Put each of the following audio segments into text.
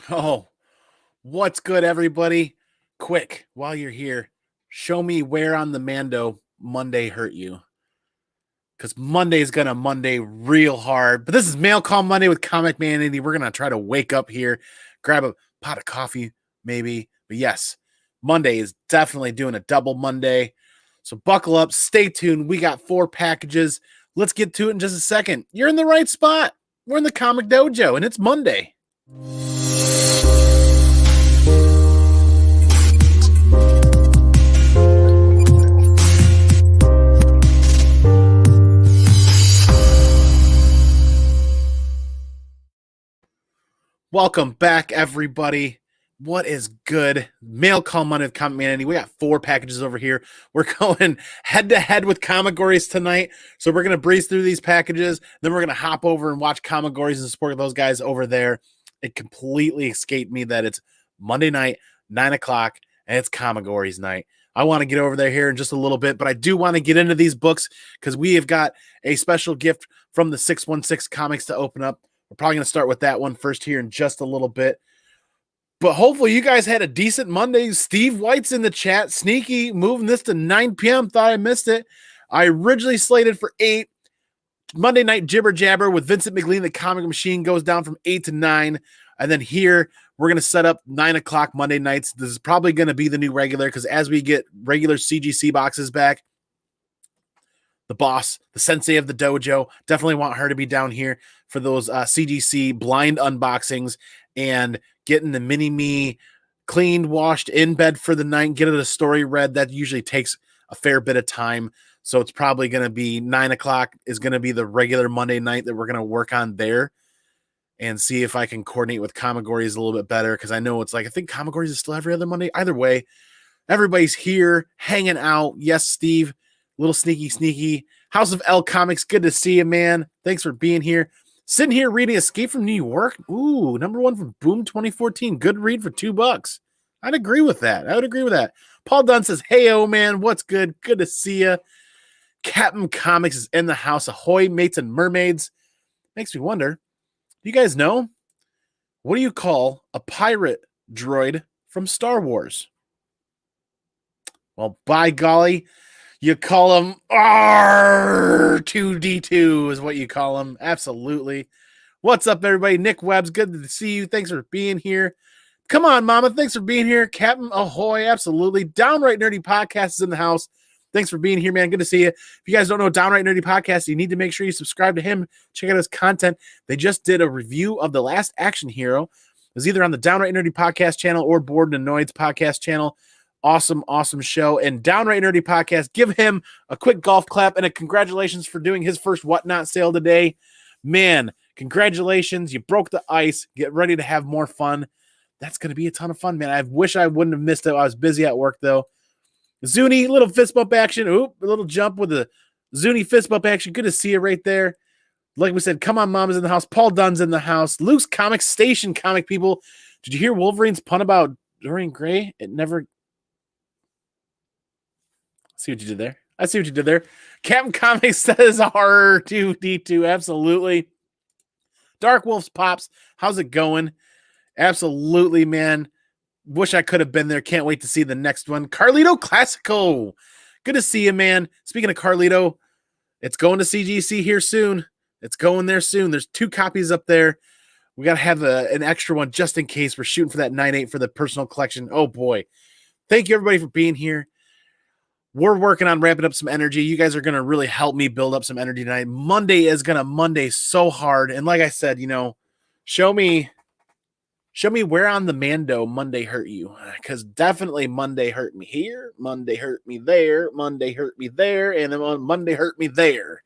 Oh, what's good, everybody? Quick, while you're here, show me where on the Mando Monday hurt you. Because Monday is going to Monday real hard. But this is Mail Call Monday with Comic Man Andy. We're going to try to wake up here, grab a pot of coffee, maybe. But yes, Monday is definitely doing a double Monday. So buckle up, stay tuned. We got 4 packages. Let's get to it in just a second. You're in the right spot. We're in the Comic Dojo, and it's Monday. Welcome back, everybody. What is good? Mail Call Monday with Comic Man Andy. We got 4 packages over here. We're going head-to-head with Comigories tonight. So we're going to breeze through these packages. Then we're going to hop over and watch Comigories and support those guys over there. It completely escaped me that it's Monday night, 9 o'clock, and it's Comigories night. I want to get over there here in just a little bit, but I do want to get into these books because we have got a special gift from the 616 Comics to open up. We're probably going to start with that one first here in just a little bit. But hopefully you guys had a decent Monday. Steve White's in the chat. Sneaky, moving this to 9 p.m. Thought I missed it. I originally slated for 8. Monday Night Jibber Jabber with Vincent McLean, the comic machine, goes down from 8 to 9. And then here, we're going to set up 9 o'clock Monday nights. This is probably going to be the new regular because as we get regular CGC boxes back, the boss, the sensei of the dojo, definitely want her to be down here for those CGC blind unboxings and getting the mini-me cleaned, washed, in bed for the night, get it a story read. That usually takes a fair bit of time. So it's probably going to be 9 o'clock is going to be the regular Monday night that we're going to work on there and see if I can coordinate with Comigories a little bit better because I know it's like, I think Comigories is still every other Monday. Either way, everybody's here hanging out. Yes, Steve. Little sneaky. House of L Comics, good to see you, man. Thanks for being here. Sitting here reading Escape from New York. Ooh, #1 from Boom 2014. Good read for $2. I'd agree with that. Paul Dunn says, hey, man, what's good? Good to see you. Captain Comics is in the house. Ahoy, mates and mermaids. Makes me wonder, do you guys know, what do you call a pirate droid from Star Wars? Well, by golly, you call him R2D2 is what you call him. Absolutely. What's up, everybody? Nick Webbs, good to see you. Thanks for being here. Come on, Mama. Thanks for being here. Captain Ahoy, absolutely. Downright Nerdy Podcast is in the house. Thanks for being here, man. Good to see you. If you guys don't know Downright Nerdy Podcast, you need to make sure you subscribe to him. Check out his content. They just did a review of The Last Action Hero. It was either on the Downright Nerdy Podcast channel or Bored and Annoyed's podcast channel. Awesome show. And Downright Nerdy Podcast, give him a quick golf clap and a congratulations for doing his first Whatnot sale today. Man, congratulations. You broke the ice. Get ready to have more fun. That's going to be a ton of fun, man. I wish I wouldn't have missed it. I was busy at work, though. Zuni, little fist bump action. Oop, a little jump with a Zuni fist bump action. Good to see you right there. Like we said, come on, Mama's in the house. Paul Dunn's in the house. Luke's Comic Station comic people. Did you hear Wolverine's pun about Dorian Gray? It never... I see what you did there. Captain Comics says R2D2. Absolutely. Dark Wolf's Pops. How's it going? Absolutely, man. Wish I could have been there. Can't wait to see the next one. Carlito Classico. Good to see you, man. Speaking of Carlito, it's going to CGC here soon. It's going there soon. There's 2 copies up there. We got to have an extra one just in case. We're shooting for that 9.8 for the personal collection. Oh, boy. Thank you, everybody, for being here. We're working on ramping up some energy. You guys are going to really help me build up some energy tonight. Monday is going to Monday so hard. And like I said, show me where on the Mando Monday hurt you. Because definitely Monday hurt me here. Monday hurt me there. Monday hurt me there. And then Monday hurt me there.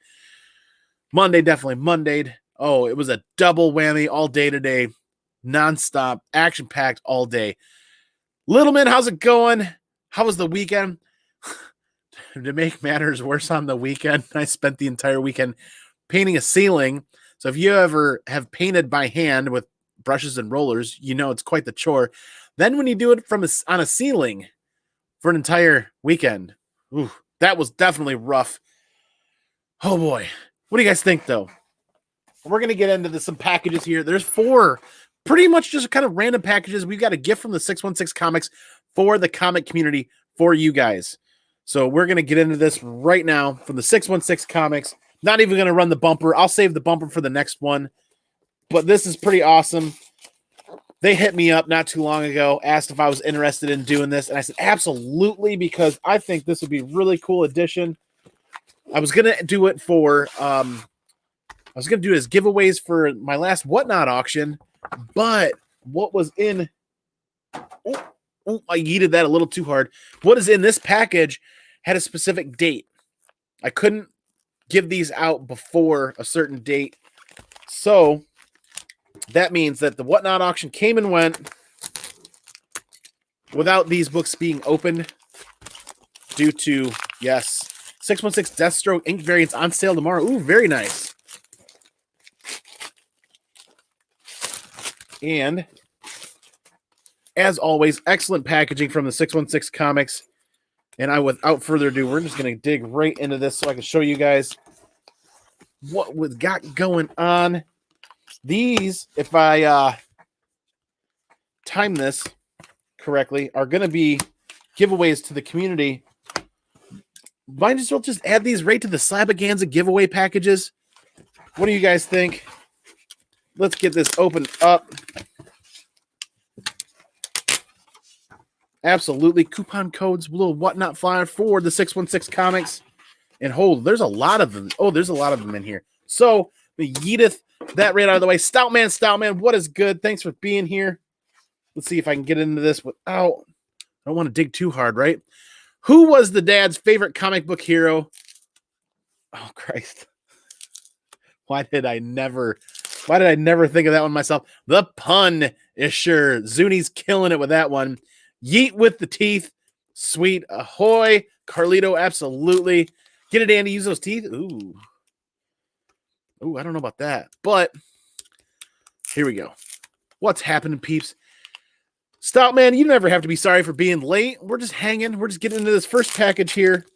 Monday definitely Mondayed. Oh, it was a double whammy all day today. Nonstop. Action-packed all day. Littleman, how's it going? How was the weekend? To make matters worse, on the weekend, I spent the entire weekend painting a ceiling. So if you ever have painted by hand with brushes and rollers, it's quite the chore. Then when you do it on a ceiling for an entire weekend, that was definitely rough. Oh boy. What do you guys think, though? We're going to get into some packages here. There's 4 pretty much just kind of random packages. We've got a gift from the 616 Comics for the comic community for you guys. So we're going to get into this right now from the 616 Comics. Not even going to run the bumper. I'll save the bumper for the next one. But this is pretty awesome. They hit me up not too long ago, asked if I was interested in doing this. And I said, absolutely, because I think this would be a really cool addition. I was going to do it for, I was going to do it as giveaways for my last Whatnot auction. But what was in, I yeeted that a little too hard. What is in this package had a specific date. I couldn't give these out before a certain date. So that means that the Whatnot auction came and went without these books being opened due to, yes, 616 Deathstroke ink variants on sale tomorrow. Ooh, very nice. And as always, excellent packaging from the 616 Comics. And without further ado, we're just going to dig right into this so I can show you guys what we've got going on. These, if I time this correctly, are going to be giveaways to the community. Might as well just add these right to the Slabaganza giveaway packages. What do you guys think? Let's get this opened up. Absolutely. Coupon codes, little Whatnot flyer for the 616 Comics. And hold, there's a lot of them. Oh, there's a lot of them in here. So, the yeeteth that right out of the way. Stoutman, what is good? Thanks for being here. Let's see if I can get into this without, I don't want to dig too hard, right? Who was the dad's favorite comic book hero? Oh, Christ. Why did I never think of that one myself? The pun is sure. Zuni's killing it with that one. Yeet with the teeth. Sweet. Ahoy. Carlito, absolutely. Get it, Andy. Use those teeth. Ooh. Ooh, I don't know about that. But here we go. What's happening, peeps? Stoutman, you never have to be sorry for being late. We're just hanging. We're just getting into this first package here.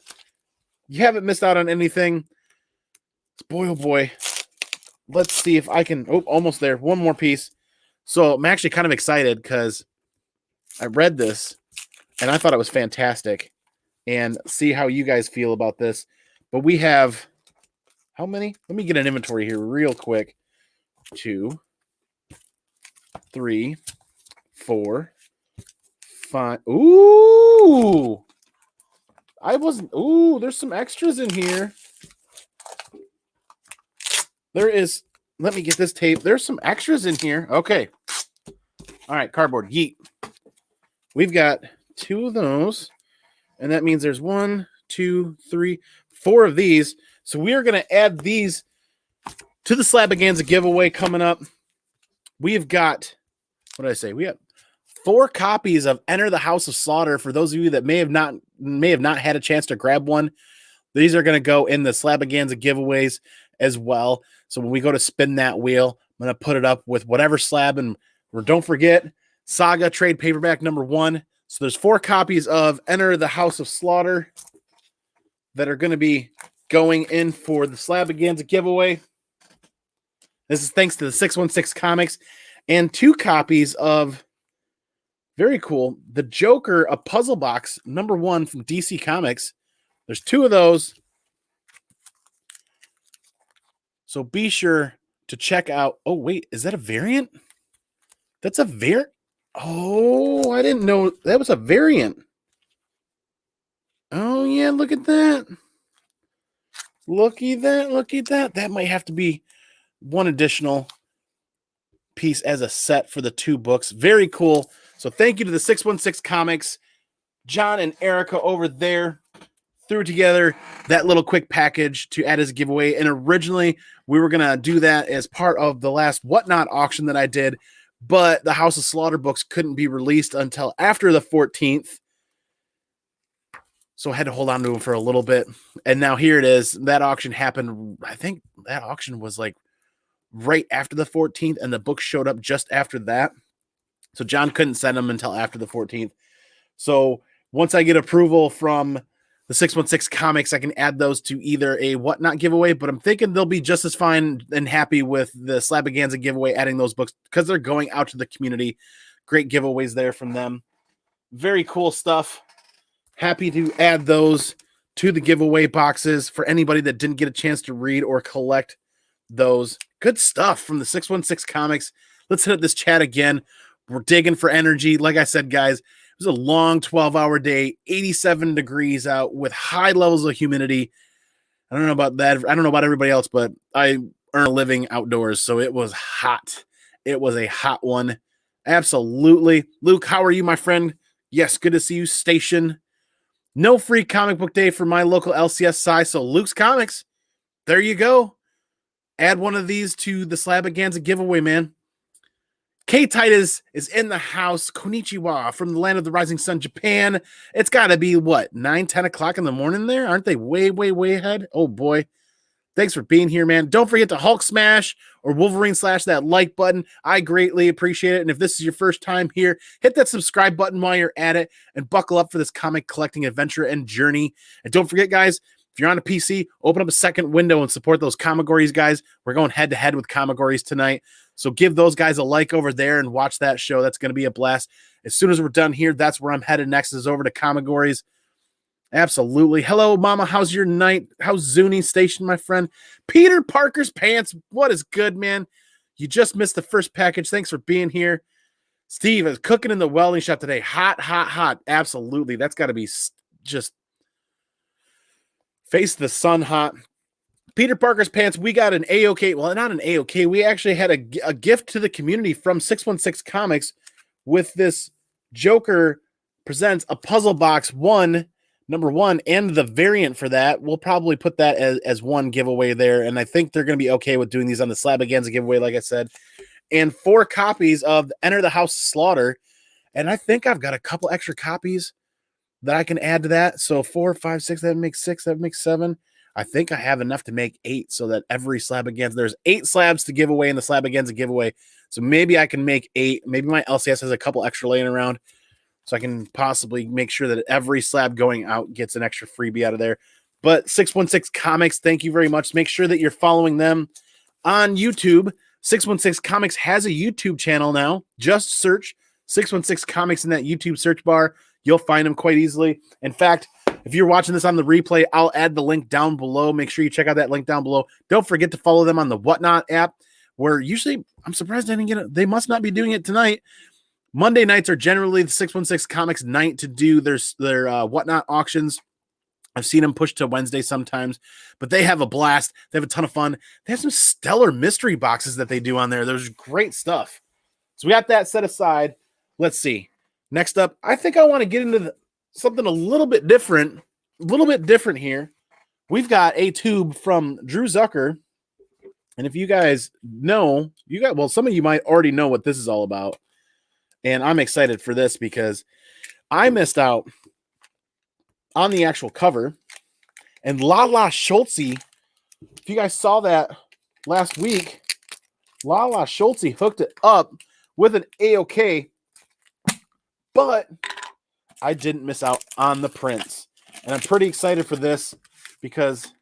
You haven't missed out on anything. Boy, oh boy. Let's see if I can. Oh, almost there. One more piece. So I'm actually kind of excited because I read this and I thought it was fantastic. And see how you guys feel about this. But we have how many? Let me get an inventory here real quick. 2, 3, 4, 5. Ooh! Ooh, there's some extras in here. There is, let me get this tape. There's some extras in here. Okay. All right, cardboard. Yeet. We've got 2 of those. And that means there's 1, 2, 3, 4 of these. So we are going to add these to the Slabaganza giveaway coming up. We've got, what did I say? We have 4 copies of Enter the House of Slaughter. For those of you that may have not had a chance to grab one, these are going to go in the Slabaganza giveaways as well. So when we go to spin that wheel, I'm going to put it up with whatever slab. And don't forget, Saga trade paperback number 1. So there's 4 copies of Enter the House of Slaughter that are going to be going in for the Slabaganza giveaway. This is thanks to the 616 Comics. And 2 copies of, very cool, The Joker, a puzzle box, number 1 from DC Comics. There's 2 of those. So be sure to check out. Oh, wait, is that a variant? That's a variant? Oh, I didn't know that was a variant. Oh, yeah, look at that. Looky that. That might have to be one additional piece as a set for the 2 books. Very cool. So thank you to the 616 Comics. John and Erica over there threw together that little quick package to add as a giveaway. And originally, we were going to do that as part of the last Whatnot auction that I did. But the House of Slaughter books couldn't be released until after the 14th. So I had to hold on to them for a little bit. And now here it is. That auction happened. I think that auction was like right after the 14th. And the book showed up just after that. So John couldn't send them until after the 14th. So once I get approval from the 616 comics, I can add those to either a whatnot giveaway, but I'm thinking they'll be just as fine and happy with the Slavaganza giveaway, adding those books because they're going out to the community. Great giveaways there from them. Very cool stuff. Happy to add those to the giveaway boxes for anybody that didn't get a chance to read or collect those. Good stuff from the 616 comics. Let's hit up this chat again. We're digging for energy. Like I said, guys, it was a long 12-hour day, 87 degrees out with high levels of humidity. I don't know about that. I don't know about everybody else, but I earn a living outdoors, so it was hot. It was a hot one. Absolutely. Luke, how are you, my friend? Yes, good to see you. Station. No free comic book day for my local LCS side, so Luke's Comics. There you go. Add one of these to the Slavaganza giveaway, man. K-Titus is in the house. Konnichiwa from the land of the rising sun, Japan. It's got to be, what, 9, 10 o'clock in the morning there? Aren't they way, way, way ahead? Oh, boy. Thanks for being here, man. Don't forget to Hulk smash or Wolverine slash that like button. I greatly appreciate it. And if this is your first time here, hit that subscribe button while you're at it and buckle up for this comic collecting adventure and journey. And don't forget, guys, if you're on a PC, open up a second window and support those Comigories, guys. We're going head-to-head with Comigories tonight. So give those guys a like over there and watch that show. That's going to be a blast. As soon as we're done here, that's where I'm headed next, is over to Comigories. Absolutely. Hello, Mama. How's your night? How's Zuni Station, my friend? Peter Parker's Pants. What is good, man? You just missed the first package. Thanks for being here. Steve is cooking in the welding shop today. Hot, hot, hot. Absolutely. That's got to be just face the sun hot. Peter Parker's Pants. We got an A-OK. Well, not an A-OK. We actually had a gift to the community from 616 Comics with this Joker Presents a Puzzle Box number 1, and the variant for that. We'll probably put that as one giveaway there, and I think they're going to be okay with doing these on the Slavaganza giveaway, like I said. And 4 copies of Enter the House Slaughter, and I think I've got a couple extra copies that I can add to that. So 4, 5, 6, that makes 6, that makes 7. I think I have enough to make 8 so that every Slavaganza, there's 8 slabs to give away in the Slavaganza giveaway. So maybe I can make 8. Maybe my LCS has a couple extra laying around, so I can possibly make sure that every slab going out gets an extra freebie out of there. But 616 Comics, thank you very much. Make sure that you're following them on YouTube. 616 Comics has a YouTube channel now. Just search 616 Comics in that YouTube search bar. You'll find them quite easily. In fact, if you're watching this on the replay, I'll add the link down below. Make sure you check out that link down below. Don't forget to follow them on the Whatnot app, where usually, I'm surprised I didn't get it. They must not be doing it tonight. Monday nights are generally the 616 Comics night to do their Whatnot auctions. I've seen them push to Wednesday sometimes, but they have a blast. They have a ton of fun. They have some stellar mystery boxes that they do on there. There's great stuff. So we got that set aside. Let's see. Next up, I think I want to get into something a little bit different here. We've got a tube from Drew Zucker. And if you guys know, some of you might already know what this is all about. And I'm excited for this because I missed out on the actual cover. And Lala Schultze, if you guys saw that last week, Lala Schultze hooked it up with an A-OK. But I didn't miss out on the prints. And I'm pretty excited for this because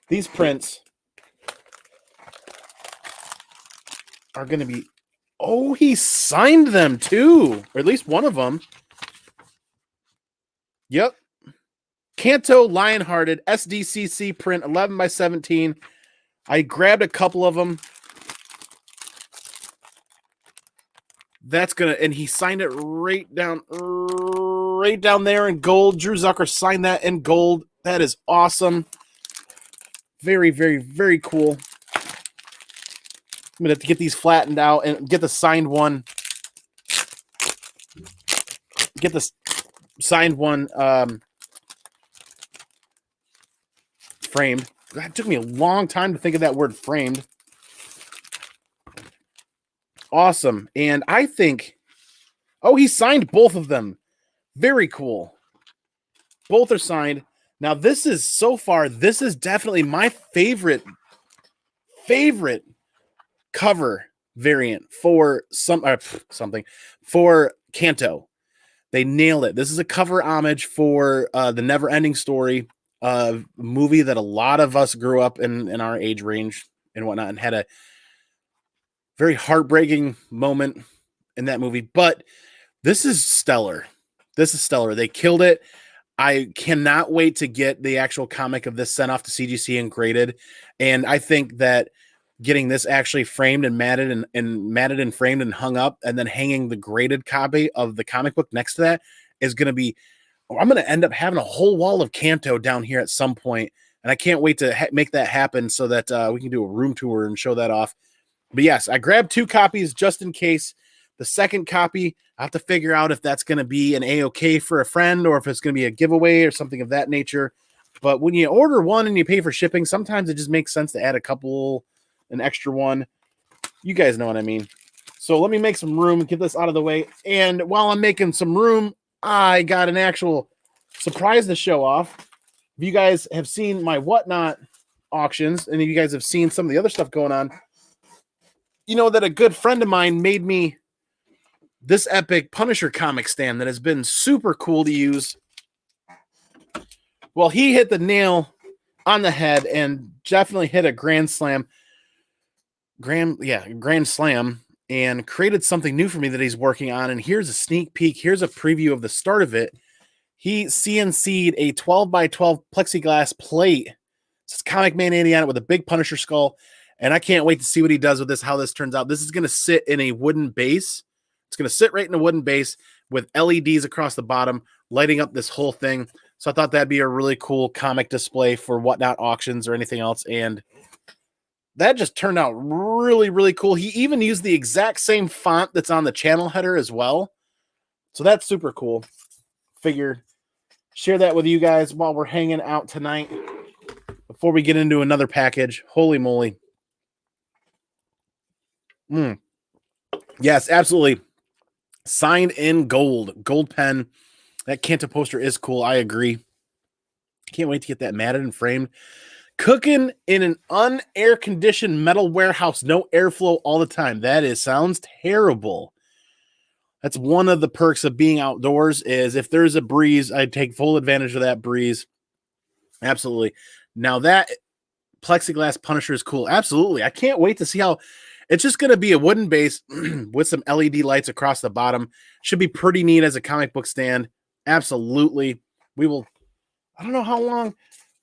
these prints are going to be... Oh, he signed them too, or at least one of them. Yep. Kanto Lionhearted SDCC print 11x17. I grabbed a couple of them. That's gonna, and he signed it right down there in gold. Drew Zucker signed that in gold. That is awesome. Very, very, very cool. I'm gonna have to get these flattened out and get the signed one. Get the signed one framed. It took me a long time to think of that word, framed. Awesome. And I think, oh, he signed both of them. Very cool. Both are signed. Now, this is definitely my favorite cover variant for something for Kanto. They nailed it. This is a cover homage for the Never Ending Story, movie that a lot of us grew up in our age range and whatnot, and had a very heartbreaking moment in that movie. But this is stellar. This is stellar. They killed it. I cannot wait to get the actual comic of this sent off to CGC and graded. And I think that getting this actually framed and matted and matted and framed and hung up, and then hanging the graded copy of the comic book next to that is going to be, I'm going to end up having a whole wall of Kanto down here at some point. And I can't wait to make that happen so that we can do a room tour and show that off. But yes, I grabbed 2 copies just in case. The second copy, I have to figure out if that's going to be an A-OK for a friend or if it's going to be a giveaway or something of that nature. But when you order one and you pay for shipping, sometimes it just makes sense to add an extra one. You guys know what I mean. So let me make some room, get this out of the way. And while I'm making some room, I got an actual surprise to show off. If you guys have seen my Whatnot auctions, and if you guys have seen some of the other stuff going on, you know that a good friend of mine made me this epic Punisher comic stand that has been super cool to use. Well, he hit the nail on the head and definitely hit a grand slam, and created something new for me that he's working on. And here's a sneak peek. Here's a preview of the start of it. He CNC'd a 12 by 12 plexiglass plate. It's Comic Man 80 on it with a big Punisher skull. And I can't wait to see what he does with this, how this turns out. This is going to sit in a wooden base. It's going to sit right in a wooden base with LEDs across the bottom, lighting up this whole thing. So I thought that'd be a really cool comic display for Whatnot auctions or anything else. And that just turned out really, really cool. He even used the exact same font that's on the channel header as well. So that's super cool. Figured share that with you guys while we're hanging out tonight before we get into another package. Holy moly. Yes, absolutely. Signed in gold pen. That Kanto poster is cool. I agree. Can't wait to get that matted and framed. Cooking in an unair conditioned metal warehouse, no airflow all the time. That sounds terrible. That's one of the perks of being outdoors is if there's a breeze, I take full advantage of that breeze. Absolutely. Now that plexiglass Punisher is cool. Absolutely. I can't wait to see how it's just going to be a wooden base with some LED lights across the bottom. Should be pretty neat as a comic book stand. Absolutely. We will, I don't know how long.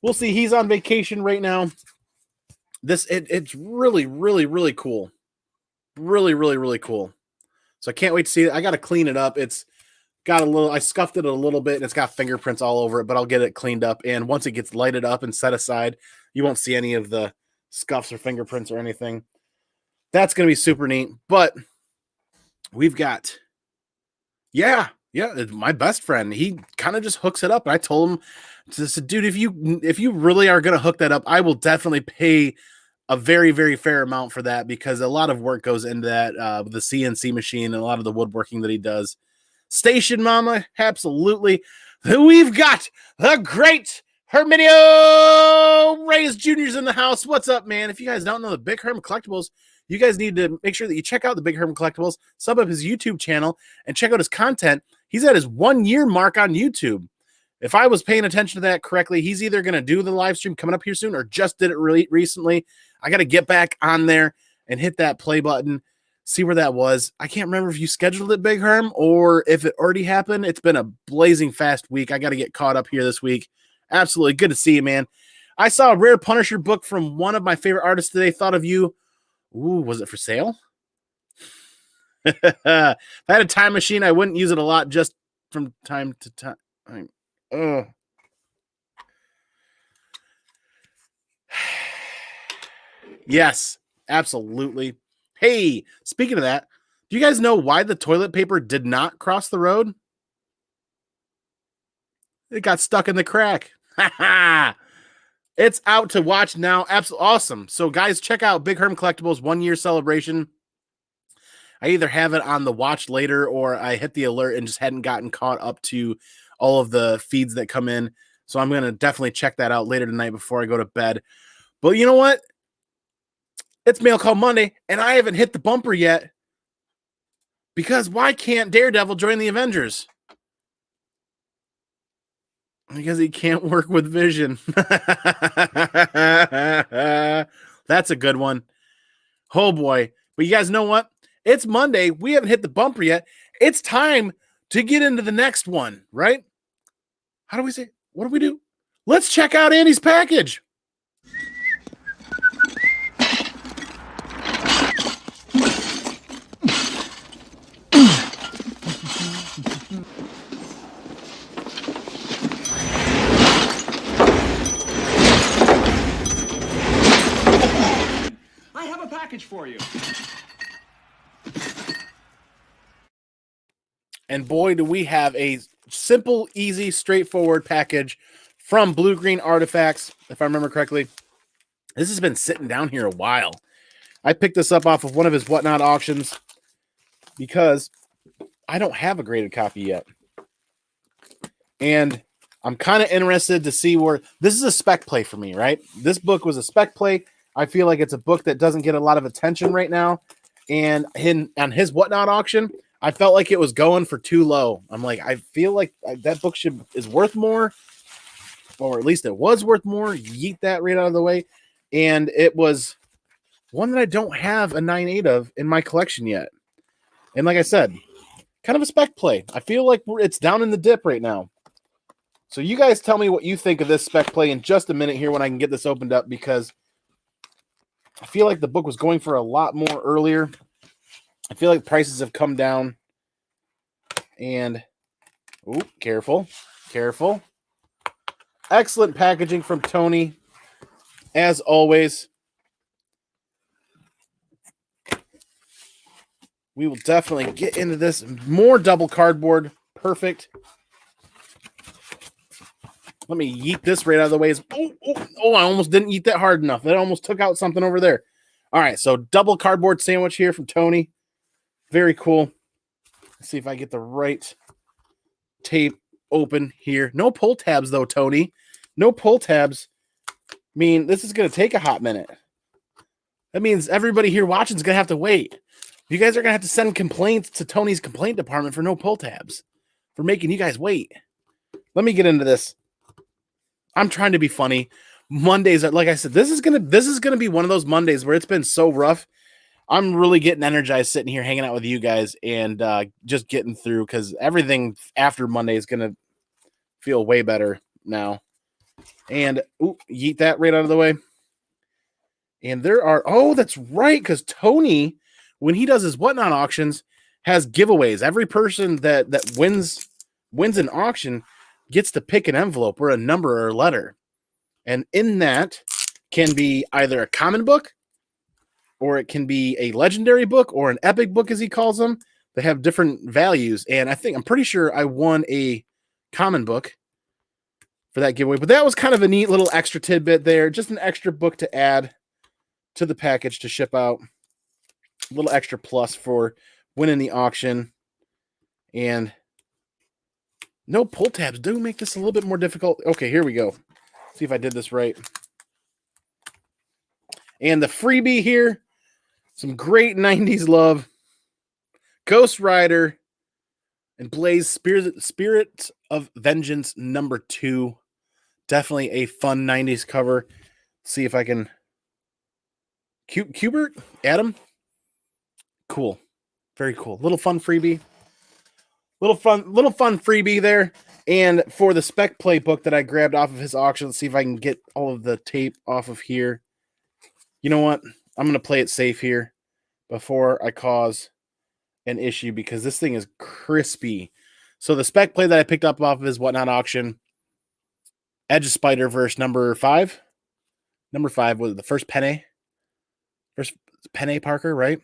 We'll see. He's on vacation right now. It's really, really, really cool. Really, really, really cool. So I can't wait to see it. I got to clean it up. It's got I scuffed it a little bit and it's got fingerprints all over it, but I'll get it cleaned up. And once it gets lighted up and set aside, you won't see any of the scuffs or fingerprints or anything. That's going to be super neat. But we've got, my best friend, he kind of just hooks it up. And I told him, dude, if you really are going to hook that up, I will definitely pay a very, very fair amount for that because a lot of work goes into that with the CNC machine and a lot of the woodworking that he does. Station Mama, absolutely. We've got the great Herminio Reyes Jr.'s in the house. What's up, man? If you guys don't know the Big Herm Collectibles, you guys need to make sure that you check out the Big Herm Collectibles, sub up his YouTube channel, and check out his content. He's at his 1 year mark on YouTube. If I was paying attention to that correctly, he's either going to do the live stream coming up here soon or just did it really recently. I got to get back on there and hit that play button, see where that was. I can't remember if you scheduled it, Big Herm, or if it already happened. It's been a blazing fast week. I got to get caught up here this week. Absolutely. Good to see you, man. I saw a rare Punisher book from one of my favorite artists today. Thought of you. Ooh, was it for sale? If I had a time machine, I wouldn't use it a lot just from time to time. Yes, absolutely. Hey, speaking of that, do you guys know why the toilet paper did not cross the road? It got stuck in the crack. It's out to watch now. Absolutely awesome. So, guys, check out Big Herm Collectibles 1 year celebration. I either have it on the watch later or I hit the alert and just hadn't gotten caught up to all of the feeds that come in. So I'm going to definitely check that out later tonight before I go to bed. But you know what? It's Mail Call Monday, and I haven't hit the bumper yet. Because why can't Daredevil join the Avengers? Because he can't work with vision. That's a good one. Oh boy. But you guys know what? It's Monday. We haven't hit the bumper yet. It's time to get into the next one, right? How do we say? What do we do? Let's check out Andy's package. I have a package for you. And boy, do we have a simple, easy, straightforward package from Blue Green Artifacts, if I remember correctly. This has been sitting down here a while. I picked this up off of one of his Whatnot auctions because I don't have a graded copy yet. And I'm kind of interested to see where this is a spec play for me, right? This book was a spec play. I feel like it's a book that doesn't get a lot of attention right now. And on his Whatnot auction, I felt like it was going for too low. I'm like, I feel like that book is worth more, or at least it was worth more. Yeet that right out of the way. And it was one that I don't have a 9.8 of in my collection yet. And like I said, kind of a spec play. I feel like it's down in the dip right now. So you guys tell me what you think of this spec play in just a minute here when I can get this opened up, because I feel like the book was going for a lot more earlier. I feel like prices have come down. And, oh, careful. Excellent packaging from Tony, as always. We will definitely get into this. More double cardboard. Perfect. Let me yeet this right out of the way. Oh, I almost didn't yeet that hard enough. That almost took out something over there. All right, so double cardboard sandwich here from Tony. Very cool. Let's see if I get the right tape open here. No pull tabs, though, Tony. No pull tabs. I mean, this is going to take a hot minute. That means everybody here watching is going to have to wait. You guys are going to have to send complaints to Tony's complaint department for no pull tabs, for making you guys wait. Let me get into this. I'm trying to be funny. Mondays, like I said, this is gonna be one of those Mondays where it's been so rough. I'm really getting energized sitting here hanging out with you guys and just getting through, because everything after Monday is gonna feel way better now. And yeet that right out of the way. And there are that's right, because Tony, when he does his Whatnot auctions, has giveaways. Every person that wins an auction gets to pick an envelope or a number or a letter. And in that can be either a common book, or it can be a legendary book, or an epic book, as he calls them. They have different values. And I'm pretty sure I won a common book for that giveaway. But that was kind of a neat little extra tidbit there. Just an extra book to add to the package to ship out. A little extra plus for winning the auction. And no pull tabs do make this a little bit more difficult. Okay, here we go. See if I did this right. And the freebie here, some great 90s love. Ghost Rider and Blaze Spirit of Vengeance #2. Definitely a fun 90s cover. See if I can. Cubert? Adam? Cool. Very cool. Little fun freebie. Little fun freebie there. And for the spec play book that I grabbed off of his auction, let's see if I can get all of the tape off of here. You know what? I'm going to play it safe here before I cause an issue, because this thing is crispy. So the spec play that I picked up off of his Whatnot auction, Edge of Spider-Verse #5. #5 was the first Penne. First Penne Parker, right?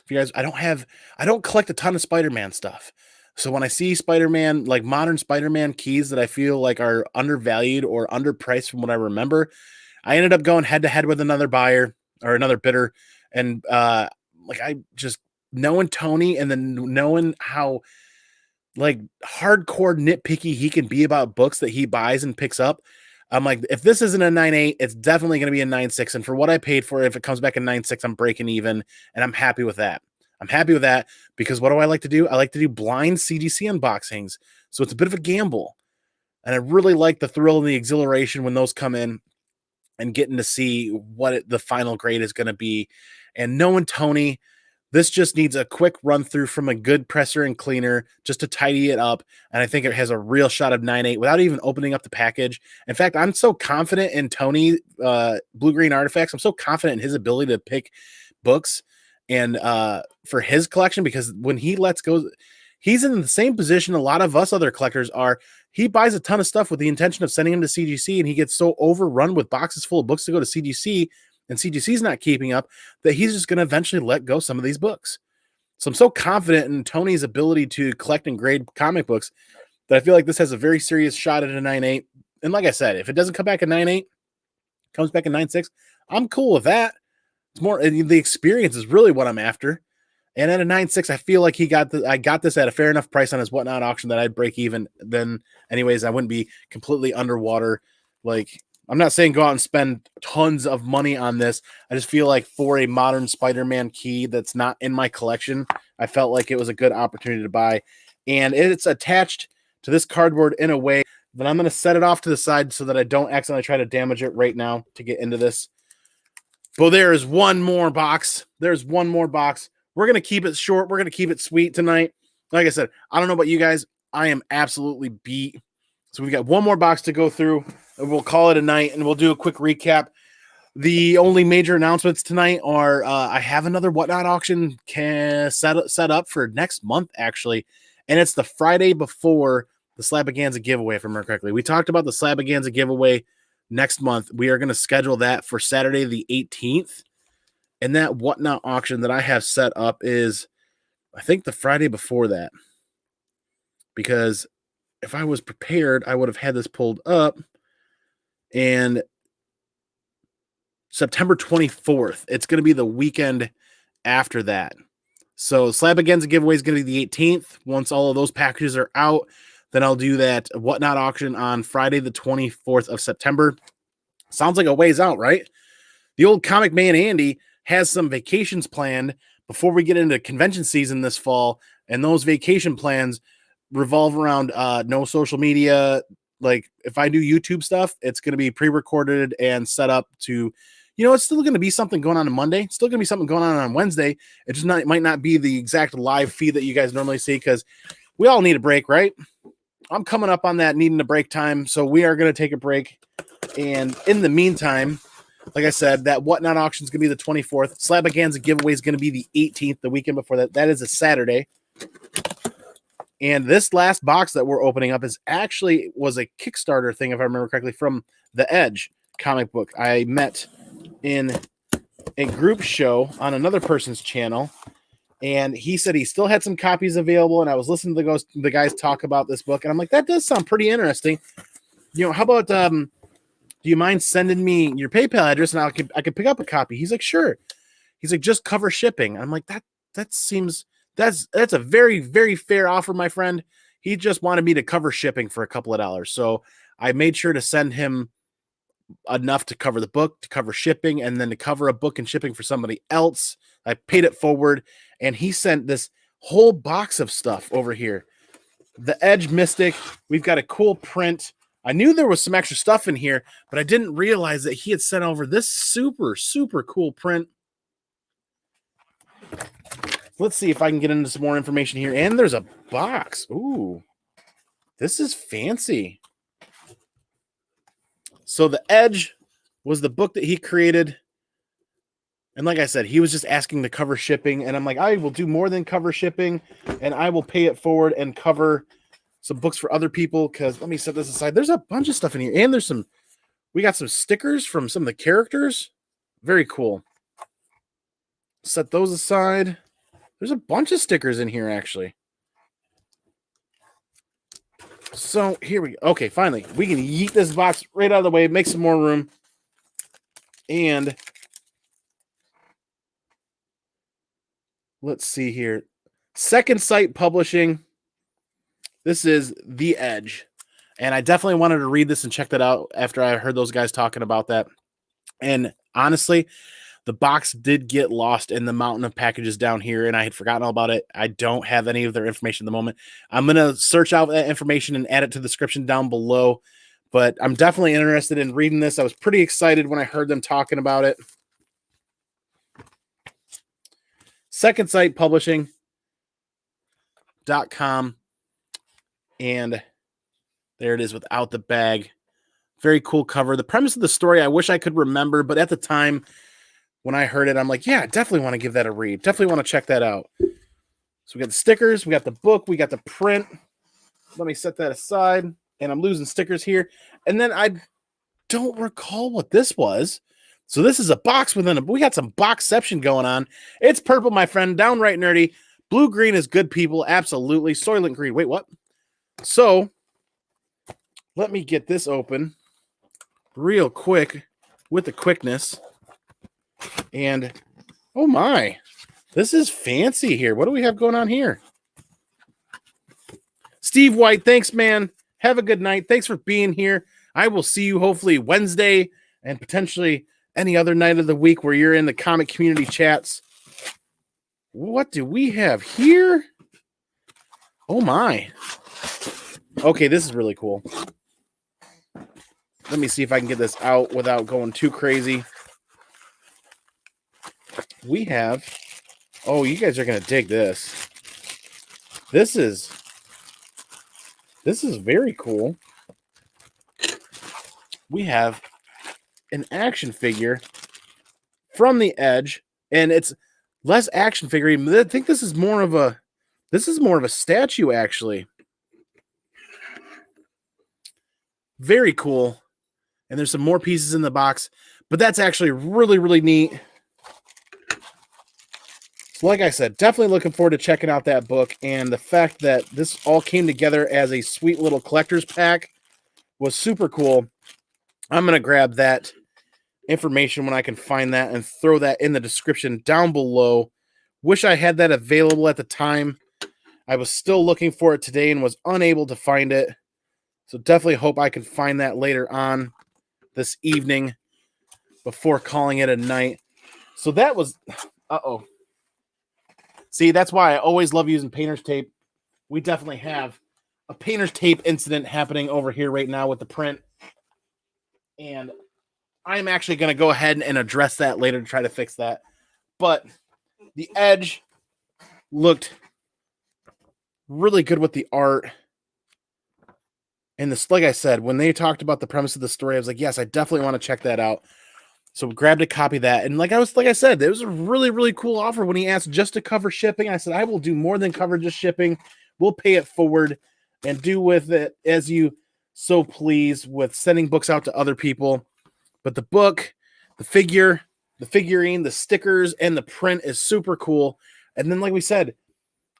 If you guys, I don't collect a ton of Spider-Man stuff. So when I see Spider-Man, like modern Spider-Man keys that I feel like are undervalued or underpriced from what I remember, I ended up going head to head with another buyer or another bidder. And like, I just knowing Tony, and then knowing how like hardcore nitpicky he can be about books that he buys and picks up, I'm like, if this isn't a 9.8, it's definitely going to be a 9.6. And for what I paid for it, if it comes back a 9.6, I'm breaking even, and I'm happy with that. I'm happy with that, because what do I like to do? I like to do blind CGC unboxings. So it's a bit of a gamble. And I really like the thrill and the exhilaration when those come in and getting to see what the final grade is going to be. And knowing Tony, this just needs a quick run through from a good presser and cleaner just to tidy it up. And I think it has a real shot of 9.8 without even opening up the package. In fact, I'm so confident in Tony, Blue Green Artifacts. I'm so confident in his ability to pick books and for his collection, because when he lets go, he's in the same position a lot of us other collectors are. He buys a ton of stuff with the intention of sending them to CGC, and he gets so overrun with boxes full of books to go to CGC, and CGC's not keeping up, that he's just going to eventually let go some of these books. So I'm so confident in Tony's ability to collect and grade comic books that I feel like this has a very serious shot at a 9.8. And like I said, if it doesn't come back at 9.8, comes back at 9.6, I'm cool with that. It's more the experience is really what I'm after. And at a 9.6, I feel like I got this at a fair enough price on his Whatnot auction that I'd break even. Then, anyways, I wouldn't be completely underwater. Like, I'm not saying go out and spend tons of money on this. I just feel like for a modern Spider-Man key that's not in my collection, I felt like it was a good opportunity to buy. And it's attached to this cardboard in a way that I'm going to set it off to the side so that I don't accidentally try to damage it right now to get into this. But there is one more box. There's one more box. We're going to keep it short. We're going to keep it sweet tonight. Like I said, I don't know about you guys. I am absolutely beat. So we've got one more box to go through, and we'll call it a night, and we'll do a quick recap. The only major announcements tonight are I have another Whatnot auction set up for next month, actually, and it's the Friday before the Slabaganza giveaway, if I remember correctly. We talked about the Slabaganza giveaway next month. We are going to schedule that for Saturday the 18th. And that Whatnot auction that I have set up is, I think, the Friday before that. Because if I was prepared, I would have had this pulled up. And September 24th, it's going to be the weekend after that. So Slabaganza giveaway is going to be the 18th. Once all of those packages are out, then I'll do that Whatnot auction on Friday the 24th of September. Sounds like a ways out, right? The old Comic Man Andy has some vacations planned before we get into convention season this fall, and those vacation plans revolve around no social media. Like, if I do YouTube stuff, it's going to be pre-recorded and set up to, it's still going to be something going on Monday. It's still going to be something going on Wednesday. It just might not be the exact live feed that you guys normally see, because we all need a break, right? I'm coming up on that needing a break time, so we are going to take a break. And in the meantime, like I said, that Whatnot auction is going to be the 24th. Slabaganza giveaway is going to be the 18th, the weekend before that. That is a Saturday. And this last box that we're opening up was a Kickstarter thing, if I remember correctly, from The Edge comic book. I met in a group show on another person's channel, and he said he still had some copies available, and I was listening to the guys talk about this book, and I'm like, that does sound pretty interesting. How about do you mind sending me your PayPal address and I could pick up a copy? He's like, sure. He's like, just cover shipping. I'm like, that's a very, very fair offer, my friend. He just wanted me to cover shipping for a couple of dollars. So I made sure to send him enough to cover the book, to cover shipping, and then to cover a book and shipping for somebody else. I paid it forward, and he sent this whole box of stuff over here. The Edge Mystic. We've got a cool print. I knew there was some extra stuff in here, but I didn't realize that he had sent over this super, super cool print. Let's see if I can get into some more information here. And there's a box. Ooh, this is fancy. So The Edge was the book that he created. And like I said, he was just asking to cover shipping. And I'm like, I will do more than cover shipping, and I will pay it forward and cover some books for other people, because let me set this aside. There's a bunch of stuff in here, and we got some stickers from some of the characters. Very cool. Set those aside. There's a bunch of stickers in here, actually. So here we go. Okay, finally, we can yeet this box right out of the way, make some more room. And let's see here. Second Sight Publishing. This is The Edge. And I definitely wanted to read this and check that out after I heard those guys talking about that. And honestly, The box did get lost in the mountain of packages down here, and I had forgotten all about it. I don't have any of their information at the moment. I'm going to search out that information and add it to the description down below, but I'm definitely interested in reading this. I was pretty excited when I heard them talking about it. Second Sight Publishing.com, and there it is without the bag. Very cool cover. The premise of the story, I wish I could remember, but at the time when I heard it, I'm like, yeah, I definitely want to give that a read. Definitely want to check that out. So we got the stickers, we got the book, we got the print. Let me set that aside, and I'm losing stickers here. And then I don't recall what this was. So this is a box within a, we got some boxception going on. It's purple, my friend, downright nerdy. Blue-green is good people, absolutely. Soylent Green, wait, what? So let me get this open real quick with the quickness. And oh my, this is fancy here. What do we have going on here? Steve White, thanks, man. Have a good night. Thanks for being here. I will see you hopefully Wednesday and potentially any other night of the week where you're in the comic community chats. What do we have here? Oh my. Okay, this is really cool. Let me see if I can get this out without going too crazy. We have, oh, you guys are going to dig this. This is very cool. We have an action figure from the Edge, and it's less action figure. I think this is more of a statue, actually. Very cool. And there's some more pieces in the box, but that's actually really, really neat. So like I said, definitely looking forward to checking out that book, and the fact that this all came together as a sweet little collector's pack was super cool. I'm going to grab that information when I can find that and throw that in the description down below. Wish I had that available at the time. I was still looking for it today and was unable to find it. So definitely hope I can find that later on this evening before calling it a night. So that was, uh-oh. See, that's why I always love using painter's tape. We definitely have a painter's tape incident happening over here right now with the print. And I'm actually going to go ahead and address that later to try to fix that. But the Edge looked really good with the art. And this, like I said, when they talked about the premise of the story, I was like, yes, I definitely want to check that out. So grabbed a copy of that. And like I said, it was a really, really cool offer when he asked just to cover shipping. I said, I will do more than cover just shipping. We'll pay it forward and do with it as you so please with sending books out to other people. But the book, the figure, the figurine, the stickers, and the print is super cool. And then, like we said,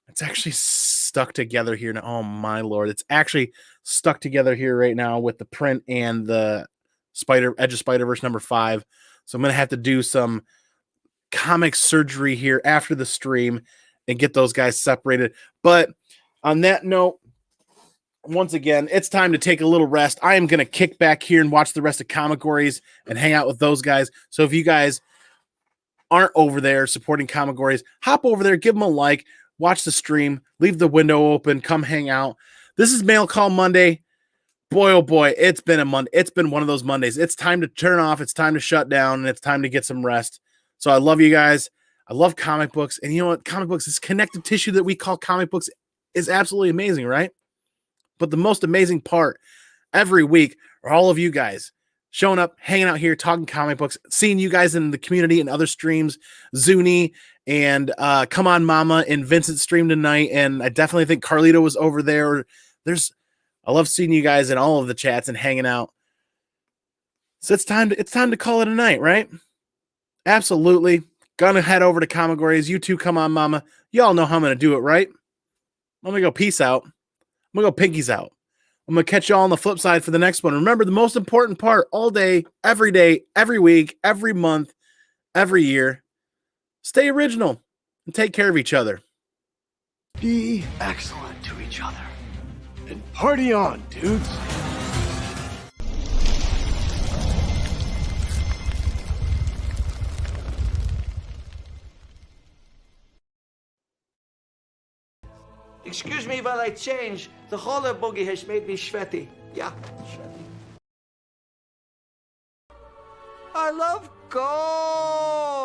it's actually stuck together here now. Oh my Lord. It's actually stuck together here right now with the print and the Edge of Spider-Verse #5. So I'm going to have to do some comic surgery here after the stream and get those guys separated. But on that note, once again, it's time to take a little rest. I am going to kick back here and watch the rest of Comigories and hang out with those guys. So if you guys aren't over there supporting Comigories, hop over there, give them a like, watch the stream, leave the window open, come hang out. This is Mail Call Monday. Boy, oh boy, it's been a Monday. It's been one of those Mondays. It's time to turn off. It's time to shut down, and it's time to get some rest. So I love you guys. I love comic books. And you know what? Comic books, this connective tissue that we call comic books is absolutely amazing, right? But the most amazing part every week are all of you guys showing up, hanging out here, talking comic books, seeing you guys in the community and other streams, Zuni and Come On Mama and Vincent stream tonight. And I definitely think Carlito was over there. I love seeing you guys in all of the chats and hanging out. So it's time to call it a night, right? Absolutely. Gonna head over to Comigories. You two, Come On Mama. Y'all know how I'm gonna do it, right? I'm gonna go peace out. I'm gonna go pinkies out. I'm gonna catch y'all on the flip side for the next one. Remember, the most important part all day, every week, every month, every year. Stay original and take care of each other. Be excellent to each other. And party on, dudes. Excuse me while I change. The roller buggy has made me sweaty. Yeah, sweaty. I love gold.